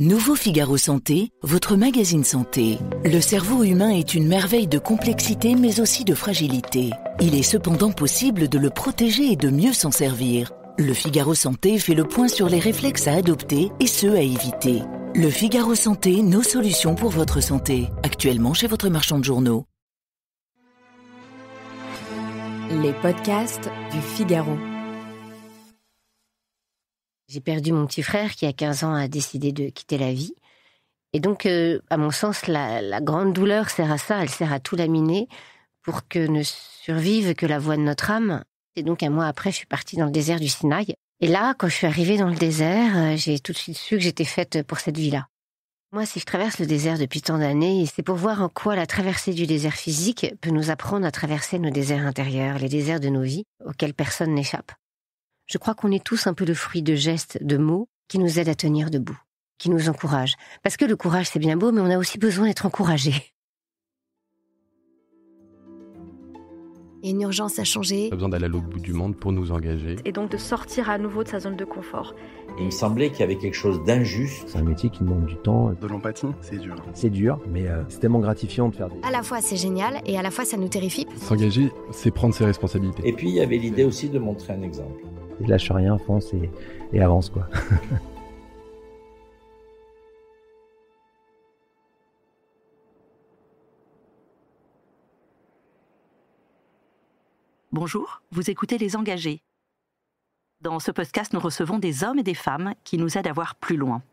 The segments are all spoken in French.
Nouveau Figaro Santé, votre magazine santé. Le cerveau humain est une merveille de complexité mais aussi de fragilité. Il est cependant possible de le protéger et de mieux s'en servir. Le Figaro Santé fait le point sur les réflexes à adopter et ceux à éviter. Le Figaro Santé, nos solutions pour votre santé. Actuellement chez votre marchand de journaux. Les podcasts du Figaro. J'ai perdu mon petit frère qui, à 15 ans, a décidé de quitter la vie. Et donc, à mon sens, la grande douleur sert à ça, elle sert à tout laminer pour que ne survive que la voix de notre âme. Et donc, un mois après, je suis partie dans le désert du Sinaï. Et là, quand je suis arrivée dans le désert, j'ai tout de suite su que j'étais faite pour cette vie-là. Moi, si je traverse le désert depuis tant d'années, c'est pour voir en quoi la traversée du désert physique peut nous apprendre à traverser nos déserts intérieurs, les déserts de nos vies, auxquels personne n'échappe. Je crois qu'on est tous un peu le fruit de gestes, de mots qui nous aident à tenir debout, qui nous encouragent. Parce que le courage, c'est bien beau, mais on a aussi besoin d'être encouragé. Il y a une urgence à changer. On a besoin d'aller à l'autre bout du monde pour nous engager. Et donc de sortir à nouveau de sa zone de confort. Il me semblait qu'il y avait quelque chose d'injuste. C'est un métier qui demande du temps. De l'empathie, c'est dur. C'est dur, mais c'est tellement gratifiant de faire des... À la fois c'est génial et à la fois ça nous terrifie. S'engager, c'est prendre ses responsabilités. Et puis il y avait l'idée aussi de montrer un exemple. Et lâche rien, fonce et avance, quoi. Bonjour, vous écoutez Les Engagés. Dans ce podcast, nous recevons des hommes et des femmes qui nous aident à voir plus loin.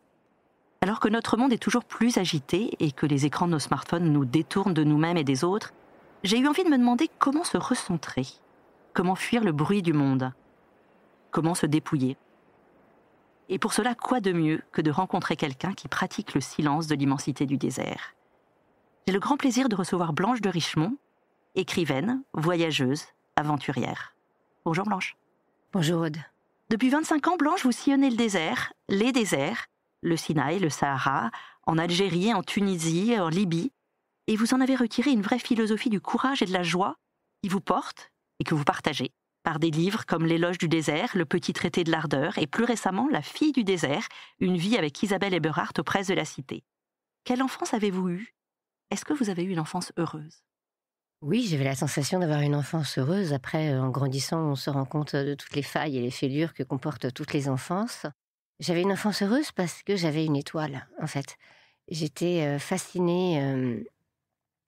Alors que notre monde est toujours plus agité et que les écrans de nos smartphones nous détournent de nous-mêmes et des autres, j'ai eu envie de me demander comment se recentrer, comment fuir le bruit du monde, comment se dépouiller. Et pour cela, quoi de mieux que de rencontrer quelqu'un qui pratique le silence de l'immensité du désert. J'ai le grand plaisir de recevoir Blanche de Richemont, écrivaine, voyageuse, aventurière. Bonjour Blanche. Bonjour Aude. Depuis 25 ans, Blanche, vous sillonnez le désert, les déserts, le Sinaï, le Sahara, en Algérie, en Tunisie, en Libye, et vous en avez retiré une vraie philosophie du courage et de la joie qui vous porte et que vous partagez par des livres comme L'éloge du désert, Le petit traité de l'ardeur et plus récemment La fille du désert, une vie avec Isabelle Eberhardt aux presses de la Cité. Quelle enfance avez-vous eue ? Est-ce que vous avez eu une enfance heureuse ? Oui, j'avais la sensation d'avoir une enfance heureuse. Après, en grandissant, on se rend compte de toutes les failles et les fêlures que comportent toutes les enfances. J'avais une enfance heureuse parce que j'avais une étoile, en fait. J'étais fascinée,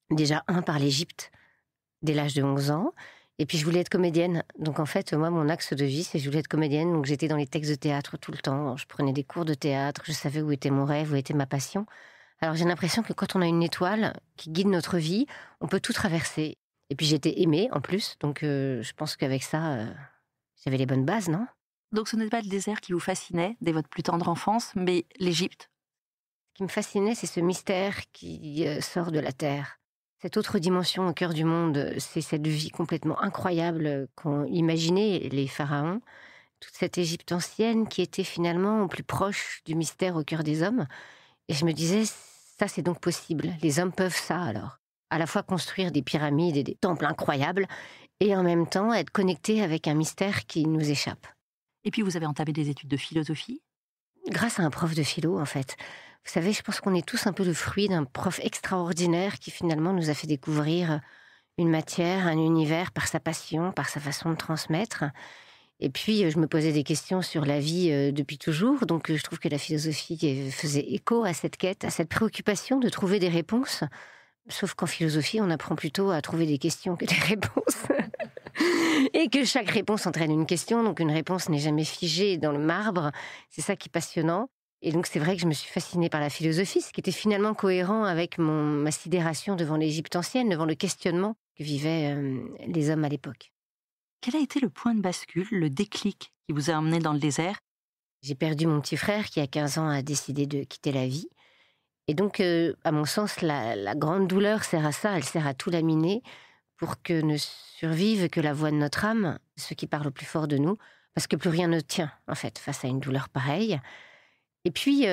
déjà, par l'Égypte, dès l'âge de 11 ans. Et puis, je voulais être comédienne. Donc, en fait, moi, mon axe de vie, c'est que je voulais être comédienne. Donc, j'étais dans les textes de théâtre tout le temps. Je prenais des cours de théâtre. Je savais où était mon rêve, où était ma passion. Alors, j'ai l'impression que quand on a une étoile qui guide notre vie, on peut tout traverser. Et puis, j'étais aimée, en plus. Donc, je pense qu'avec ça, j'avais les bonnes bases, non ? Donc, ce n'est pas le désert qui vous fascinait dès votre plus tendre enfance, mais l'Égypte. Ce qui me fascinait, c'est ce mystère qui sort de la terre. Cette autre dimension au cœur du monde, c'est cette vie complètement incroyable qu'ont imaginé les pharaons. Toute cette Égypte ancienne qui était finalement au plus proche du mystère au cœur des hommes. Et je me disais, ça c'est donc possible. Les hommes peuvent ça alors. À la fois construire des pyramides et des temples incroyables et en même temps être connectés avec un mystère qui nous échappe. Et puis vous avez entamé des études de philosophie ? Grâce à un prof de philo, en fait. Vous savez, je pense qu'on est tous un peu le fruit d'un prof extraordinaire qui finalement nous a fait découvrir une matière, un univers par sa passion, par sa façon de transmettre. Et puis, je me posais des questions sur la vie depuis toujours. Donc, je trouve que la philosophie faisait écho à cette quête, à cette préoccupation de trouver des réponses. Sauf qu'en philosophie, on apprend plutôt à trouver des questions que des réponses. Et que chaque réponse entraîne une question. Donc, une réponse n'est jamais figée dans le marbre. C'est ça qui est passionnant. Et donc, c'est vrai que je me suis fascinée par la philosophie, ce qui était finalement cohérent avec ma sidération devant l'Égypte ancienne, devant le questionnement que vivaient les hommes à l'époque. Quel a été le point de bascule, le déclic qui vous a emmené dans le désert ? J'ai perdu mon petit frère qui, à 15 ans, a décidé de quitter la vie. Et donc, à mon sens, la grande douleur sert à ça, elle sert à tout laminer pour que ne survive que la voix de notre âme, ce qui parle au plus fort de nous, parce que plus rien ne tient, en fait, face à une douleur pareille. Et puis,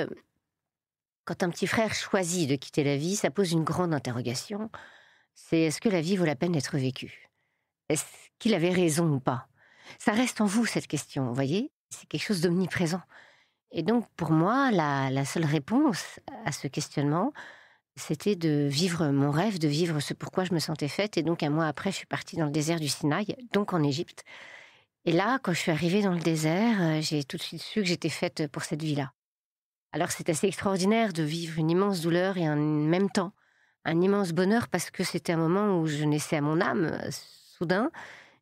quand un petit frère choisit de quitter la vie, ça pose une grande interrogation. C'est est-ce que la vie vaut la peine d'être vécue ? Est-ce qu'il avait raison ou pas ? Ça reste en vous, cette question, vous voyez ? C'est quelque chose d'omniprésent. Et donc, pour moi, la seule réponse à ce questionnement, c'était de vivre mon rêve, de vivre ce pourquoi je me sentais faite. Et donc, un mois après, je suis partie dans le désert du Sinaï, donc en Égypte. Et là, quand je suis arrivée dans le désert, j'ai tout de suite su que j'étais faite pour cette vie-là. Alors, c'est assez extraordinaire de vivre une immense douleur et en même temps, un immense bonheur, parce que c'était un moment où je naissais à mon âme. Soudain,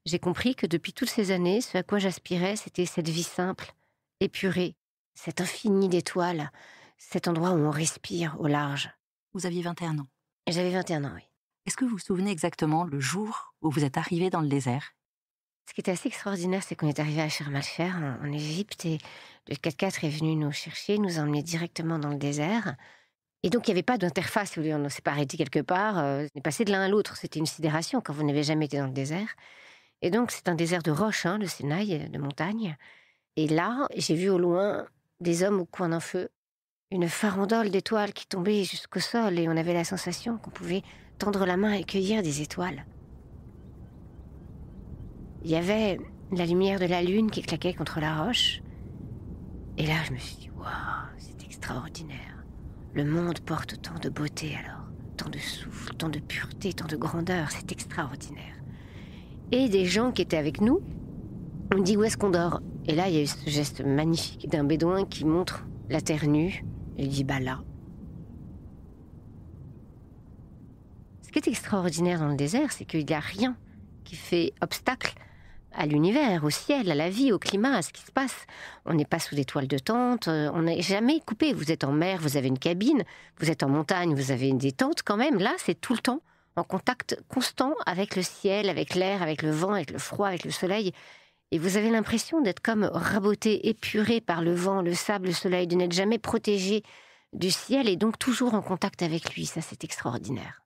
j'ai compris que depuis toutes ces années, ce à quoi j'aspirais, c'était cette vie simple, épurée, cet infini d'étoiles, cet endroit où on respire au large. Vous aviez 21 ans. J'avais 21 ans, oui. Est-ce que vous vous souvenez exactement le jour où vous êtes arrivée dans le désert ? Ce qui était assez extraordinaire, c'est qu'on est arrivé à Sharm el-Sheikh, en Égypte, et le 4x4 est venu nous chercher, nous a emmenés directement dans le désert. Et donc, il n'y avait pas d'interface, si vous voulez, on ne s'est pas arrêté quelque part. On est passé de l'un à l'autre, c'était une sidération quand vous n'avez jamais été dans le désert. Et donc, c'est un désert de roches, le Sinaï, de montagne. Et là, j'ai vu au loin des hommes au coin d'un feu, une farandole d'étoiles qui tombait jusqu'au sol, et on avait la sensation qu'on pouvait tendre la main et cueillir des étoiles. Il y avait la lumière de la lune qui claquait contre la roche. Et là, je me suis dit, waouh, c'est extraordinaire. Le monde porte tant de beauté alors, tant de souffle, tant de pureté, tant de grandeur, c'est extraordinaire. Et des gens qui étaient avec nous, on me dit, où est-ce qu'on dort ? Et là, il y a eu ce geste magnifique d'un bédouin qui montre la terre nue. Et il dit, bah là. Ce qui est extraordinaire dans le désert, c'est qu'il n'y a rien qui fait obstacle à l'univers, au ciel, à la vie, au climat, à ce qui se passe. On n'est pas sous des toiles de tente, on n'est jamais coupé. Vous êtes en mer, vous avez une cabine, vous êtes en montagne, vous avez des tentes quand même. Là, c'est tout le temps en contact constant avec le ciel, avec l'air, avec le vent, avec le froid, avec le soleil. Et vous avez l'impression d'être comme raboté, épuré par le vent, le sable, le soleil, de n'être jamais protégé du ciel et donc toujours en contact avec lui. Ça, c'est extraordinaire.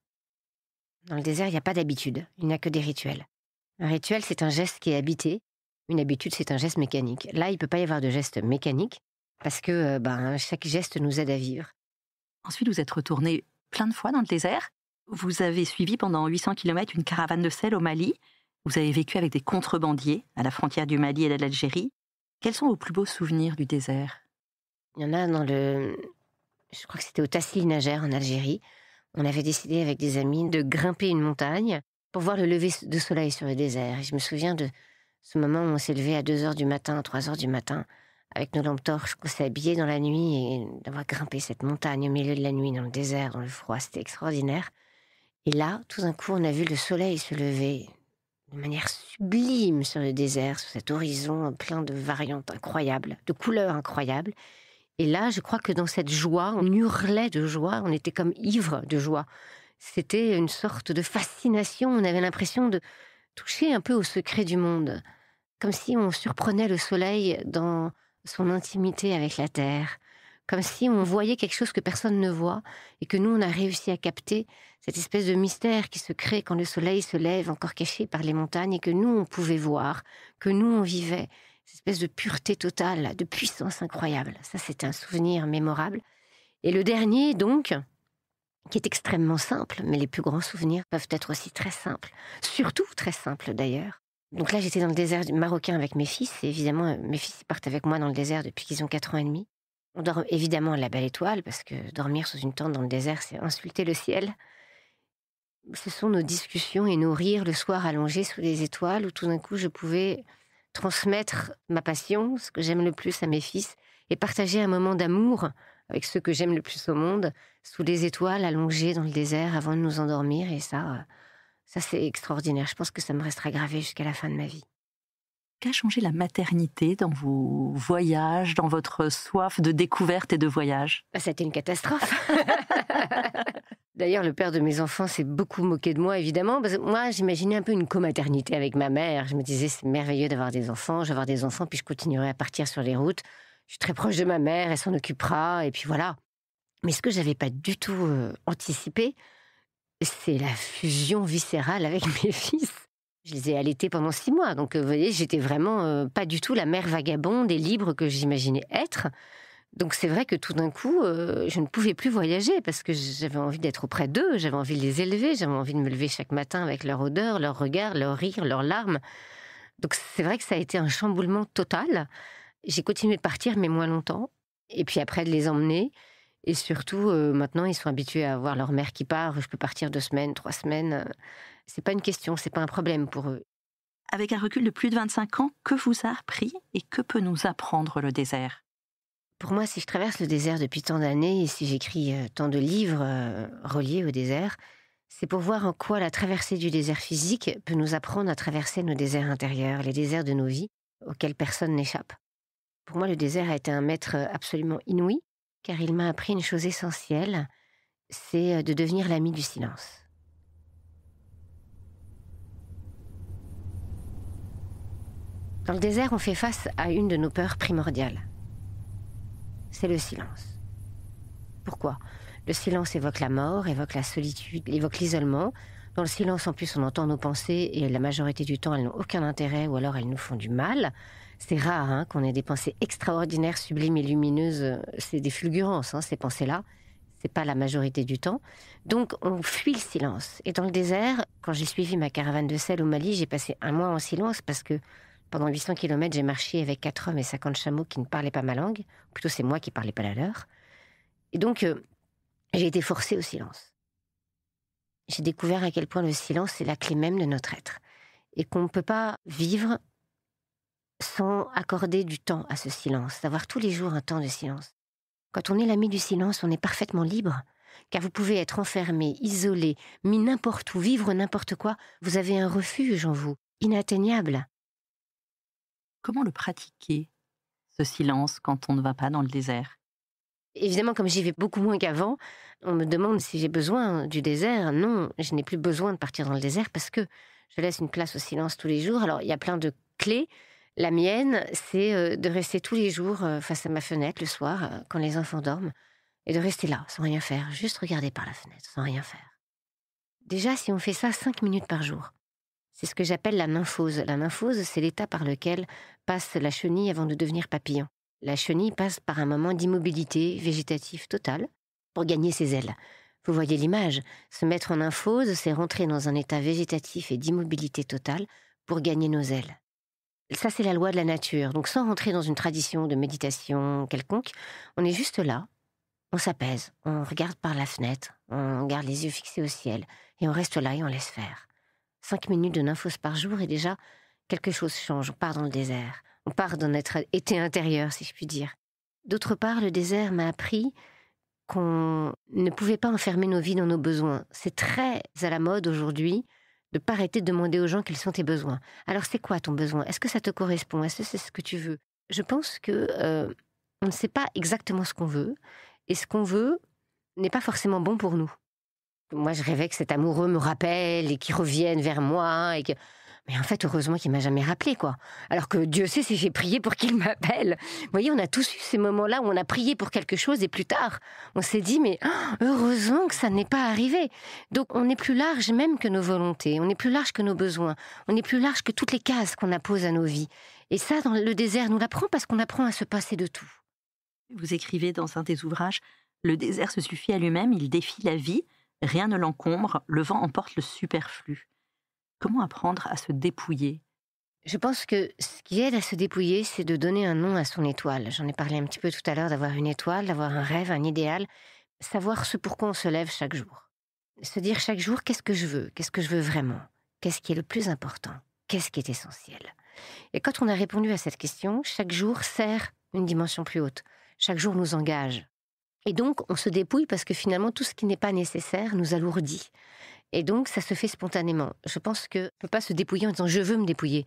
Dans le désert, il n'y a pas d'habitude, il n'y a que des rituels. Un rituel, c'est un geste qui est habité. Une habitude, c'est un geste mécanique. Là, il ne peut pas y avoir de geste mécanique parce que chaque geste nous aide à vivre. Ensuite, vous êtes retourné plein de fois dans le désert. Vous avez suivi pendant 800 km une caravane de sel au Mali. Vous avez vécu avec des contrebandiers à la frontière du Mali et de l'Algérie. Quels sont vos plus beaux souvenirs du désert ? Il y en a je crois que c'était au Tassili Najer en Algérie. On avait décidé avec des amis de grimper une montagne pour voir le lever de soleil sur le désert. Et je me souviens de ce moment où on s'est levé à 2h du matin, 3h du matin, avec nos lampes torches, qu'on s'est habillés dans la nuit et d'avoir grimpé cette montagne au milieu de la nuit, dans le désert, dans le froid. C'était extraordinaire. Et là, tout d'un coup, on a vu le soleil se lever de manière sublime sur le désert, sur cet horizon plein de variantes incroyables, de couleurs incroyables. Et là, je crois que dans cette joie, on hurlait de joie, on était comme ivre de joie. C'était une sorte de fascination, on avait l'impression de toucher un peu au secret du monde, comme si on surprenait le soleil dans son intimité avec la terre, comme si on voyait quelque chose que personne ne voit et que nous, on a réussi à capter, cette espèce de mystère qui se crée quand le soleil se lève, encore caché par les montagnes, et que nous, on pouvait voir, que nous, on vivait. Cette espèce de pureté totale, de puissance incroyable. Ça, c'était un souvenir mémorable. Et le dernier, donc, qui est extrêmement simple, mais les plus grands souvenirs peuvent être aussi très simples. Surtout très simples, d'ailleurs. Donc là, j'étais dans le désert marocain avec mes fils. Et évidemment, mes fils partent avec moi dans le désert depuis qu'ils ont 4 ans et demi. On dort évidemment à la belle étoile, parce que dormir sous une tente dans le désert, c'est insulter le ciel. Ce sont nos discussions et nos rires le soir allongés sous les étoiles, où tout d'un coup, je pouvais transmettre ma passion, ce que j'aime le plus à mes fils, et partager un moment d'amour avec ceux que j'aime le plus au monde, sous les étoiles allongées dans le désert avant de nous endormir. Et ça c'est extraordinaire. Je pense que ça me restera gravé jusqu'à la fin de ma vie. Qu'a changé la maternité dans vos voyages, dans votre soif de découverte et de voyage ? Ça a été une catastrophe. D'ailleurs, le père de mes enfants s'est beaucoup moqué de moi, évidemment, parce que moi, j'imaginais un peu une comaternité avec ma mère. Je me disais, c'est merveilleux d'avoir des enfants, je vais avoir des enfants, puis je continuerai à partir sur les routes. Je suis très proche de ma mère, elle s'en occupera, et puis voilà. Mais ce que je n'avais pas du tout anticipé, c'est la fusion viscérale avec mes fils. Je les ai allaités pendant 6 mois, donc vous voyez, j'étais vraiment pas du tout la mère vagabonde et libre que j'imaginais être. Donc c'est vrai que tout d'un coup, je ne pouvais plus voyager parce que j'avais envie d'être auprès d'eux, j'avais envie de les élever, j'avais envie de me lever chaque matin avec leur odeur, leur regard, leur rire, leurs larmes. Donc c'est vrai que ça a été un chamboulement total. J'ai continué de partir, mais moins longtemps. Et puis après, de les emmener. Et surtout, maintenant, ils sont habitués à voir leur mère qui part. Je peux partir 2 semaines, 3 semaines. C'est pas une question, c'est pas un problème pour eux. Avec un recul de plus de 25 ans, que vous a appris et que peut nous apprendre le désert ? Pour moi, si je traverse le désert depuis tant d'années et si j'écris tant de livres reliés au désert, c'est pour voir en quoi la traversée du désert physique peut nous apprendre à traverser nos déserts intérieurs, les déserts de nos vies, auxquels personne n'échappe. Pour moi, le désert a été un maître absolument inouï, car il m'a appris une chose essentielle, c'est de devenir l'ami du silence. Dans le désert, on fait face à une de nos peurs primordiales. C'est le silence. Pourquoi ? Le silence évoque la mort, évoque la solitude, évoque l'isolement. Dans le silence, en plus, on entend nos pensées et la majorité du temps, elles n'ont aucun intérêt ou alors elles nous font du mal. C'est rare qu'on ait des pensées extraordinaires, sublimes et lumineuses. C'est des fulgurances, ces pensées-là. C'est pas la majorité du temps. Donc, on fuit le silence. Et dans le désert, quand j'ai suivi ma caravane de sel au Mali, j'ai passé 1 mois en silence parce que pendant 800 km, j'ai marché avec 4 hommes et 50 chameaux qui ne parlaient pas ma langue. Plutôt, c'est moi qui ne parlais pas la leur. Et donc, j'ai été forcée au silence. J'ai découvert à quel point le silence est la clé même de notre être. Et qu'on ne peut pas vivre sans accorder du temps à ce silence, d'avoir tous les jours un temps de silence. Quand on est l'ami du silence, on est parfaitement libre, car vous pouvez être enfermé, isolé, mis n'importe où, vivre n'importe quoi. Vous avez un refuge en vous, inatteignable. Comment le pratiquer, ce silence, quand on ne va pas dans le désert ? Évidemment, comme j'y vais beaucoup moins qu'avant, on me demande si j'ai besoin du désert. Non, je n'ai plus besoin de partir dans le désert parce que je laisse une place au silence tous les jours. Alors, il y a plein de clés. La mienne, c'est de rester tous les jours face à ma fenêtre le soir, quand les enfants dorment, et de rester là, sans rien faire, juste regarder par la fenêtre, sans rien faire. Déjà, si on fait ça 5 minutes par jour, c'est ce que j'appelle la nymphose. La nymphose, c'est l'état par lequel passe la chenille avant de devenir papillon. La chenille passe par un moment d'immobilité végétative totale pour gagner ses ailes. Vous voyez l'image. Se mettre en nymphose, c'est rentrer dans un état végétatif et d'immobilité totale pour gagner nos ailes. Ça, c'est la loi de la nature. Donc, sans rentrer dans une tradition de méditation quelconque, on est juste là, on s'apaise, on regarde par la fenêtre, on garde les yeux fixés au ciel, et on reste là et on laisse faire. 5 minutes de nymphose par jour et déjà, quelque chose change. On part dans le désert. On part dans notre été intérieur, si je puis dire. D'autre part, le désert m'a appris qu'on ne pouvait pas enfermer nos vies dans nos besoins. C'est très à la mode aujourd'hui de ne pas arrêter de demander aux gens quels sont tes besoins. Alors, c'est quoi ton besoin ? Est-ce que ça te correspond ? Est-ce que c'est ce que tu veux ? Je pense que on ne sait pas exactement ce qu'on veut, et ce qu'on veut n'est pas forcément bon pour nous. Moi, je rêvais que cet amoureux me rappelle et qu'il revienne vers moi. Mais en fait, heureusement qu'il ne m'a jamais rappelé, quoi. Alors que Dieu sait si j'ai prié pour qu'il m'appelle. Vous voyez, on a tous eu ces moments-là où on a prié pour quelque chose et plus tard, on s'est dit, mais heureusement que ça n'est pas arrivé. Donc, on est plus large même que nos volontés. On est plus large que nos besoins. On est plus large que toutes les cases qu'on appose à nos vies. Et ça, dans le désert, nous l'apprend parce qu'on apprend à se passer de tout. Vous écrivez dans un des ouvrages, « Le désert se suffit à lui-même, il défie la vie. Rien ne l'encombre, le vent emporte le superflu. » Comment apprendre à se dépouiller ? Je pense que ce qui aide à se dépouiller, c'est de donner un nom à son étoile. J'en ai parlé un petit peu tout à l'heure, d'avoir une étoile, d'avoir un rêve, un idéal. Savoir ce pourquoi on se lève chaque jour. Se dire chaque jour, qu'est-ce que je veux vraiment ? Qu'est-ce qui est le plus important ? Qu'est-ce qui est essentiel ? Et quand on a répondu à cette question, chaque jour sert une dimension plus haute. Chaque jour nous engage. Et donc, on se dépouille parce que finalement, tout ce qui n'est pas nécessaire nous alourdit. Et donc, ça se fait spontanément. Je pense qu'on ne peut pas se dépouiller en disant « je veux me dépouiller ».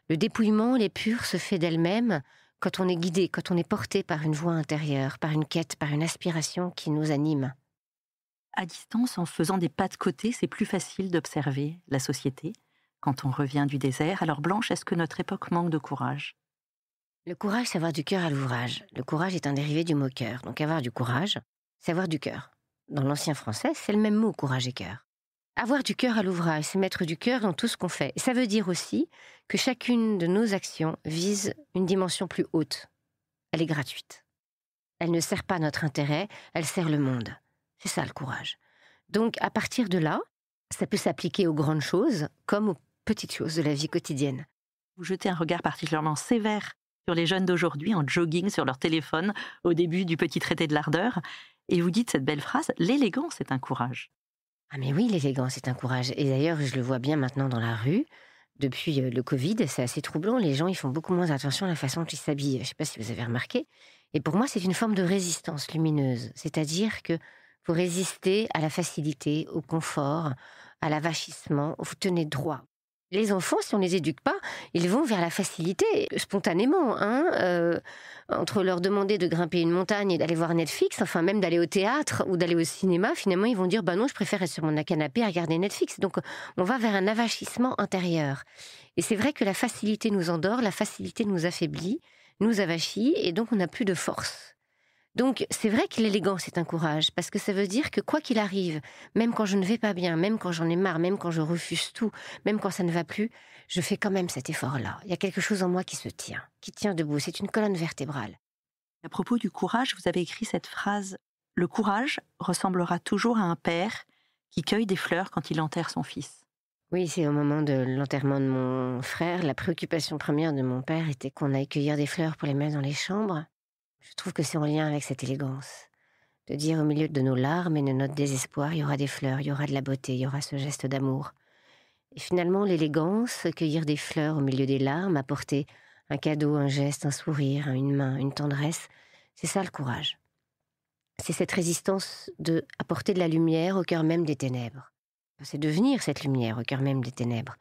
Le dépouillement, l'épure, se fait d'elle-même quand on est guidé, quand on est porté par une voix intérieure, par une quête, par une aspiration qui nous anime. À distance, en faisant des pas de côté, c'est plus facile d'observer la société. Quand on revient du désert, alors Blanche, est-ce que notre époque manque de courage ? Le courage, c'est avoir du cœur à l'ouvrage. Le courage est un dérivé du mot cœur. Donc avoir du courage, c'est avoir du cœur. Dans l'ancien français, c'est le même mot, courage et cœur. Avoir du cœur à l'ouvrage, c'est mettre du cœur dans tout ce qu'on fait. Et ça veut dire aussi que chacune de nos actions vise une dimension plus haute. Elle est gratuite. Elle ne sert pas notre intérêt, elle sert le monde. C'est ça le courage. Donc à partir de là, ça peut s'appliquer aux grandes choses comme aux petites choses de la vie quotidienne. Vous jetez un regard particulièrement sévère sur les jeunes d'aujourd'hui en jogging sur leur téléphone au début du petit traité de l'ardeur. Et vous dites cette belle phrase, l'élégance est un courage. Ah mais oui, l'élégance est un courage. Et d'ailleurs, je le vois bien maintenant dans la rue. Depuis le Covid, c'est assez troublant. Les gens, ils font beaucoup moins attention à la façon dont ils s'habillent. Je ne sais pas si vous avez remarqué. Et pour moi, c'est une forme de résistance lumineuse. C'est-à-dire que vous résistez à la facilité, au confort, à l'avachissement. Vous tenez droit. Les enfants, si on ne les éduque pas, ils vont vers la facilité, spontanément. Entre leur demander de grimper une montagne et d'aller voir Netflix, enfin même d'aller au théâtre ou d'aller au cinéma, finalement, ils vont dire « bah non, je préfère être sur mon canapé à regarder Netflix ». Donc, on va vers un avachissement intérieur. Et c'est vrai que la facilité nous endort, la facilité nous affaiblit, nous avachit, et donc on n'a plus de force. Donc, c'est vrai que l'élégance est un courage, parce que ça veut dire que quoi qu'il arrive, même quand je ne vais pas bien, même quand j'en ai marre, même quand je refuse tout, même quand ça ne va plus, je fais quand même cet effort-là. Il y a quelque chose en moi qui se tient, qui tient debout. C'est une colonne vertébrale. À propos du courage, vous avez écrit cette phrase « Le courage ressemblera toujours à un père qui cueille des fleurs quand il enterre son fils ». Oui, c'est au moment de l'enterrement de mon frère, la préoccupation première de mon père était qu'on aille cueillir des fleurs pour les mettre dans les chambres. Je trouve que c'est en lien avec cette élégance. De dire au milieu de nos larmes et de notre désespoir, il y aura des fleurs, il y aura de la beauté, il y aura ce geste d'amour. Et finalement, l'élégance, cueillir des fleurs au milieu des larmes, apporter un cadeau, un geste, un sourire, une main, une tendresse, c'est ça le courage. C'est cette résistance de apporter de la lumière au cœur même des ténèbres. C'est devenir cette lumière au cœur même des ténèbres.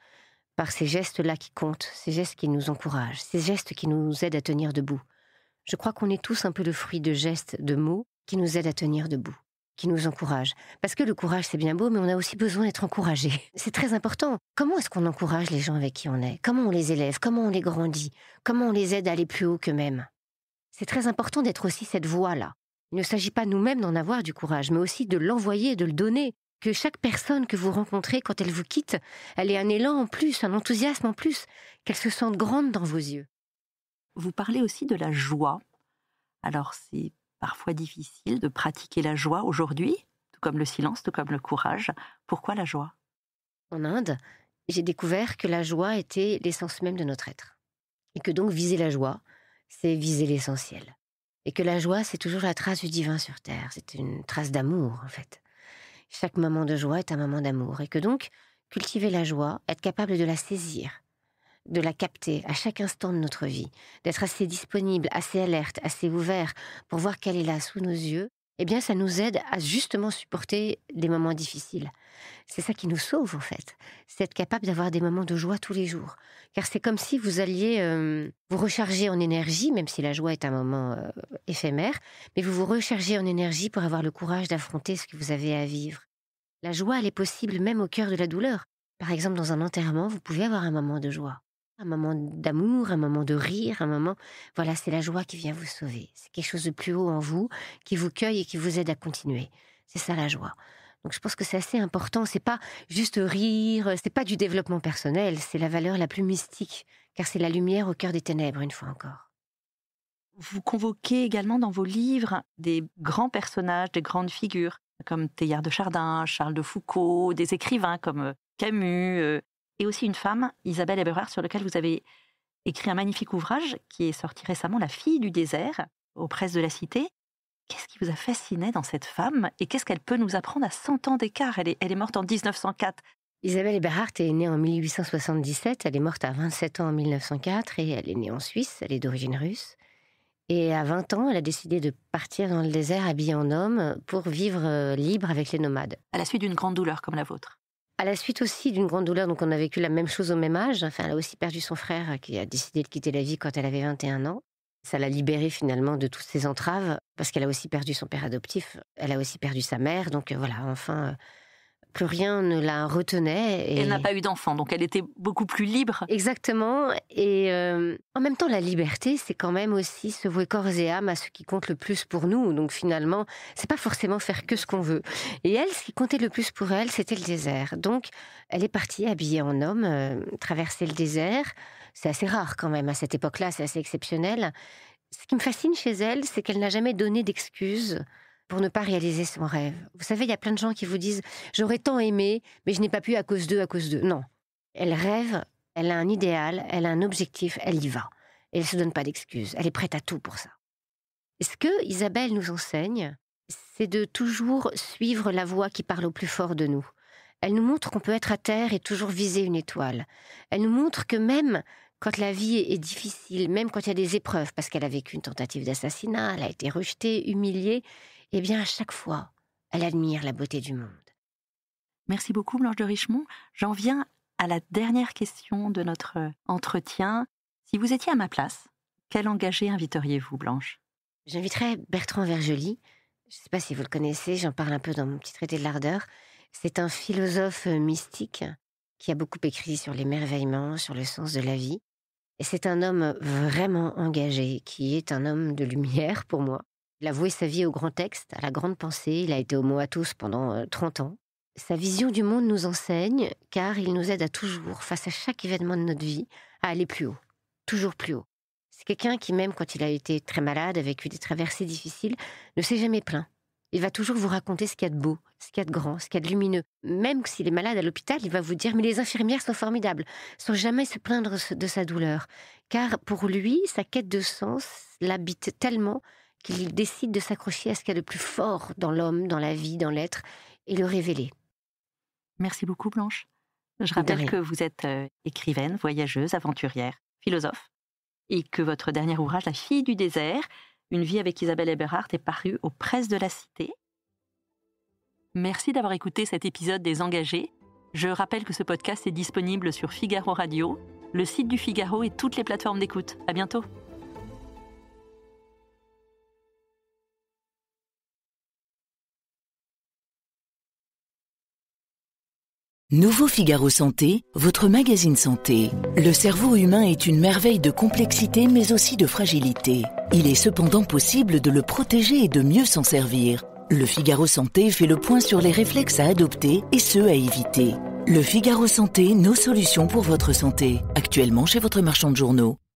Par ces gestes-là qui comptent, ces gestes qui nous encouragent, ces gestes qui nous aident à tenir debout. Je crois qu'on est tous un peu le fruit de gestes, de mots qui nous aident à tenir debout, qui nous encouragent. Parce que le courage, c'est bien beau, mais on a aussi besoin d'être encouragé. C'est très important. Comment est-ce qu'on encourage les gens avec qui on est? Comment on les élève? Comment on les grandit? Comment on les aide à aller plus haut qu'eux-mêmes? C'est très important d'être aussi cette voix-là. Il ne s'agit pas nous-mêmes d'en avoir du courage, mais aussi de l'envoyer, de le donner. Que chaque personne que vous rencontrez, quand elle vous quitte, elle ait un élan en plus, un enthousiasme en plus, qu'elle se sente grande dans vos yeux. Vous parlez aussi de la joie. Alors, c'est parfois difficile de pratiquer la joie aujourd'hui, tout comme le silence, tout comme le courage. Pourquoi la joie? En Inde, j'ai découvert que la joie était l'essence même de notre être. Et que donc viser la joie, c'est viser l'essentiel. Et que la joie, c'est toujours la trace du divin sur terre. C'est une trace d'amour, en fait. Chaque moment de joie est un moment d'amour. Et que donc, cultiver la joie, être capable de la saisir, de la capter à chaque instant de notre vie, d'être assez disponible, assez alerte, assez ouvert pour voir qu'elle est là sous nos yeux, eh bien ça nous aide à justement supporter des moments difficiles. C'est ça qui nous sauve en fait, c'est être capable d'avoir des moments de joie tous les jours. Car c'est comme si vous alliez vous recharger en énergie, même si la joie est un moment éphémère, mais vous vous rechargez en énergie pour avoir le courage d'affronter ce que vous avez à vivre. La joie, elle est possible même au cœur de la douleur. Par exemple, dans un enterrement, vous pouvez avoir un moment de joie. Un moment d'amour, un moment de rire, un moment... Voilà, c'est la joie qui vient vous sauver. C'est quelque chose de plus haut en vous, qui vous cueille et qui vous aide à continuer. C'est ça la joie. Donc je pense que c'est assez important. C'est pas juste rire, c'est pas du développement personnel, c'est la valeur la plus mystique, car c'est la lumière au cœur des ténèbres, une fois encore. Vous convoquez également dans vos livres des grands personnages, des grandes figures, comme Teilhard de Chardin, Charles de Foucault, des écrivains comme Camus... Et aussi une femme, Isabelle Eberhard, sur laquelle vous avez écrit un magnifique ouvrage qui est sorti récemment, La fille du désert, aux presses de la Cité. Qu'est-ce qui vous a fasciné dans cette femme et qu'est-ce qu'elle peut nous apprendre à 100 ans d'écart? Elle est morte en 1904. Isabelle Eberhard est née en 1877, elle est morte à 27 ans en 1904 et elle est née en Suisse, elle est d'origine russe. Et à 20 ans, elle a décidé de partir dans le désert habillée en homme pour vivre libre avec les nomades. À la suite d'une grande douleur comme la vôtre. À la suite aussi d'une grande douleur, donc on a vécu la même chose au même âge. Enfin, elle a aussi perdu son frère qui a décidé de quitter la vie quand elle avait 21 ans. Ça l'a libérée finalement de toutes ses entraves parce qu'elle a aussi perdu son père adoptif. Elle a aussi perdu sa mère. Donc voilà, enfin, plus rien ne la retenait. Et elle n'a pas eu d'enfant, donc elle était beaucoup plus libre. Exactement. Et en même temps, la liberté, c'est quand même aussi se vouer corps et âme à ce qui compte le plus pour nous. Donc finalement, c'est pas forcément faire que ce qu'on veut. Et elle, ce qui comptait le plus pour elle, c'était le désert. Donc, elle est partie habillée en homme, traverser le désert. C'est assez rare quand même à cette époque-là, c'est assez exceptionnel. Ce qui me fascine chez elle, c'est qu'elle n'a jamais donné d'excuses pour ne pas réaliser son rêve. Vous savez, il y a plein de gens qui vous disent « j'aurais tant aimé, mais je n'ai pas pu à cause d'eux, à cause d'eux ». Non, elle rêve, elle a un idéal, elle a un objectif, elle y va. Et elle ne se donne pas d'excuses. Elle est prête à tout pour ça. Et ce que Isabelle nous enseigne, c'est de toujours suivre la voix qui parle au plus fort de nous. Elle nous montre qu'on peut être à terre et toujours viser une étoile. Elle nous montre que même quand la vie est difficile, même quand il y a des épreuves, parce qu'elle a vécu une tentative d'assassinat, elle a été rejetée, humiliée, eh bien à chaque fois, elle admire la beauté du monde. Merci beaucoup Blanche de Richemont. J'en viens à la dernière question de notre entretien. Si vous étiez à ma place, quel engagé inviteriez-vous, Blanche ? J'inviterais Bertrand Vergely. Je ne sais pas si vous le connaissez, j'en parle un peu dans mon petit traité de l'ardeur. C'est un philosophe mystique qui a beaucoup écrit sur l'émerveillement, sur le sens de la vie. Et c'est un homme vraiment engagé, qui est un homme de lumière pour moi. Il a voué sa vie au grand texte, à la grande pensée. Il a été homo tous pendant 30 ans. Sa vision du monde nous enseigne, car il nous aide à toujours, face à chaque événement de notre vie, à aller plus haut. Toujours plus haut. C'est quelqu'un qui, même quand il a été très malade, a vécu des traversées difficiles, ne s'est jamais plaint. Il va toujours vous raconter ce qu'il y a de beau, ce qu'il y a de grand, ce qu'il y a de lumineux. Même s'il est malade à l'hôpital, il va vous dire « mais les infirmières sont formidables », sans jamais se plaindre de sa douleur. Car pour lui, sa quête de sens l'habite tellement qu'il décide de s'accrocher à ce qu'il y a de plus fort dans l'homme, dans la vie, dans l'être, et le révéler. Merci beaucoup Blanche. Je rappelle que vous êtes écrivaine, voyageuse, aventurière, philosophe, et que votre dernier ouvrage, La fille du désert, Une vie avec Isabelle Eberhardt, est paru aux Presses de la Cité. Merci d'avoir écouté cet épisode des Engagés. Je rappelle que ce podcast est disponible sur Figaro Radio, le site du Figaro et toutes les plateformes d'écoute. À bientôt. Nouveau Figaro Santé, votre magazine santé. Le cerveau humain est une merveille de complexité mais aussi de fragilité. Il est cependant possible de le protéger et de mieux s'en servir. Le Figaro Santé fait le point sur les réflexes à adopter et ceux à éviter. Le Figaro Santé, nos solutions pour votre santé. Actuellement chez votre marchand de journaux.